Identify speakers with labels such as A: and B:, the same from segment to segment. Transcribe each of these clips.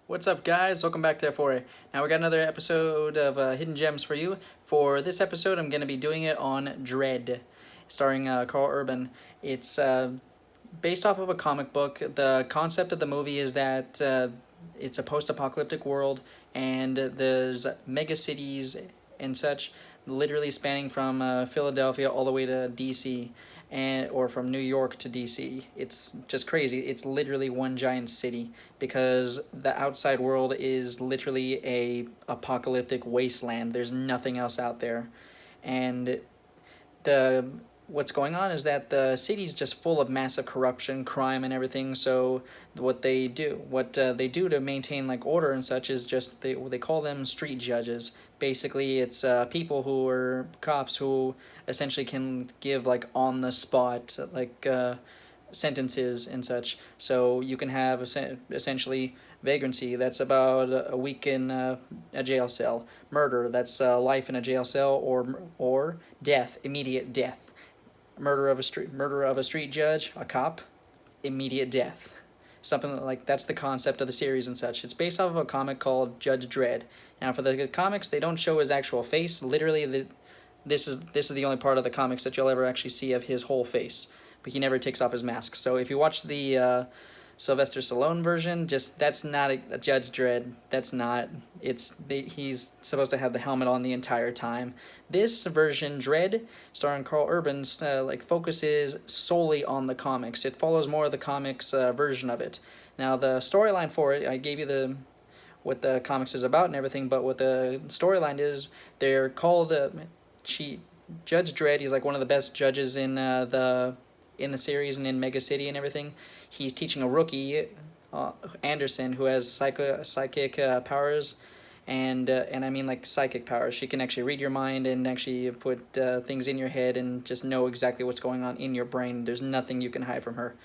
A: What's up, guys? Welcome back to F4A. Now we got another episode of Hidden Gems for you. For this episode, I'm going to be doing it on Dredd, starring Carl Urban. It's based off of a comic book. The concept of the movie is that it's a post-apocalyptic world, and there's mega cities and such, literally spanning from Philadelphia all the way to DC, or from New York to DC. It's just crazy. It's literally one giant city because the outside world is literally a apocalyptic wasteland. There's nothing else out there, and the what's going on is that the city's just full of massive corruption, crime, and everything. So what they do to maintain like order and such is just they call them street judges. Basically, it's people who are cops who essentially can give like on the spot sentences and such. So you can have essentially vagrancy, that's about a week in a jail cell. Murder, that's life in a jail cell, or death, immediate death. Murder of a street judge, a cop, immediate death. Something like that's the concept of the series and such. It's based off of a comic called Judge Dredd. Now, for the comics, they don't show his actual face. Literally, this is the only part of the comics that you'll ever actually see of his whole face. But he never takes off his mask. So if you watch the Sylvester Stallone version, just that's not a Judge Dredd. That's not. He's supposed to have the helmet on the entire time. This version, Dredd, starring Carl Urban, focuses solely on the comics. It follows more of the comics version of it. Now the storyline for it, I gave you the what the comics is about and everything, but what the storyline is, they're called Judge Dredd. He's like one of the best judges in the series and in Mega City and everything. He's teaching a rookie, Anderson, who has psychic powers, and I mean like psychic powers. She can actually read your mind and actually put things in your head and just know exactly what's going on in your brain. There's nothing you can hide from her.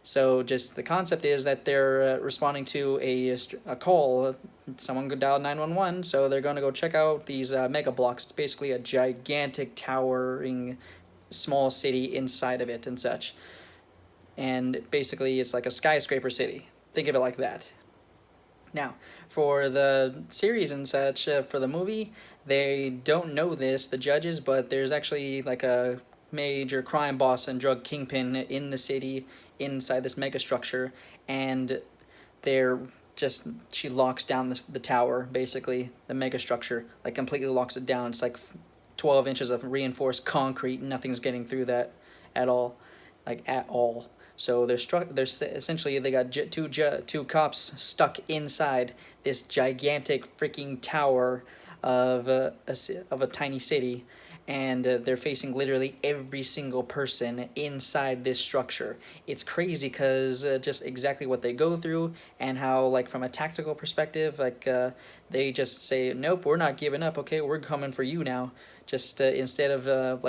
A: So just the concept is that they're responding to a call. Someone could dial 911, so they're going to go check out these mega blocks. It's basically a gigantic towering small city inside of it and such. And basically it's like a skyscraper city. Think of it like that. Now, for the series and such, for the movie, they don't know this, the judges, but there's actually like a major crime boss and drug kingpin in the city inside this mega structure, and they're just she locks down the tower, basically the mega structure, like completely locks it down. It's like 12 inches of reinforced concrete, nothing's getting through that at all, like at all. So they're essentially they got two cops stuck inside this gigantic freaking tower of a tiny city, and they're facing literally every single person inside this structure. It's crazy because just exactly what they go through and how, like, from a tactical perspective, they just say, nope, we're not giving up. Okay, we're coming for you now. Just instead of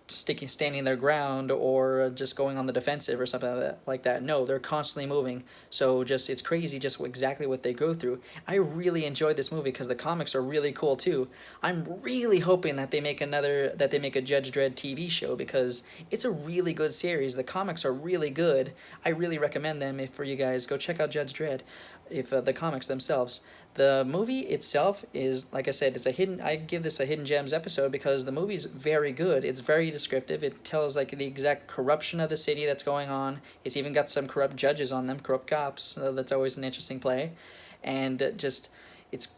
A: standing their ground or just going on the defensive or something like that. No, they're constantly moving. So just it's crazy just exactly what they go through. I really enjoyed this movie because the comics are really cool too. I'm really hoping that they make a Judge Dredd TV show because it's a really good series. The comics are really good. I really recommend them for you guys. Go check out Judge Dredd, if the comics themselves. The movie itself is, like I said, I give this a hidden gems episode because the movie's very good. It's very descriptive. It tells like the exact corruption of the city that's going on. It's even got some corrupt judges on them, corrupt cops. So that's always an interesting play, and it's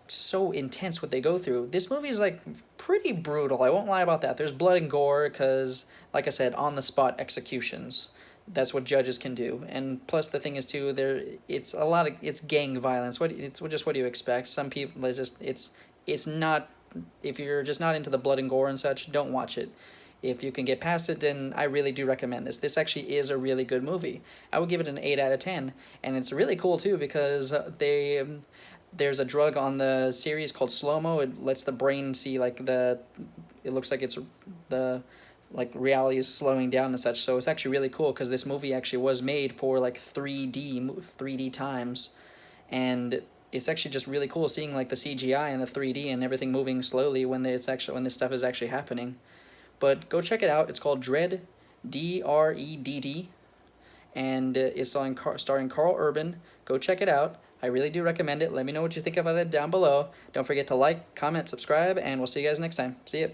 A: so intense what they go through. This movie is like pretty brutal. I won't lie about that. There's blood and gore because, like I said, on the spot executions. That's what judges can do, and plus the thing is too, it's gang violence. What do you expect? Some people are just it's not, if you're just not into the blood and gore and such, don't watch it. If you can get past it, then I really do recommend this. This actually is a really good movie. I would give it an 8 out of 10, and it's really cool too because there's a drug on the series called slow-mo. It lets the brain see it looks like it's the like reality is slowing down and such. So it's actually really cool because this movie actually was made for like 3D times, and it's actually just really cool seeing like the CGI and the 3D and everything moving slowly when this stuff is actually happening. But go check it out. It's called Dredd, Dredd, and it's starring Carl Urban. Go check it out. I really do recommend it. Let me know what you think about it down below. Don't forget to like, comment, subscribe, and we'll see you guys next time. See ya.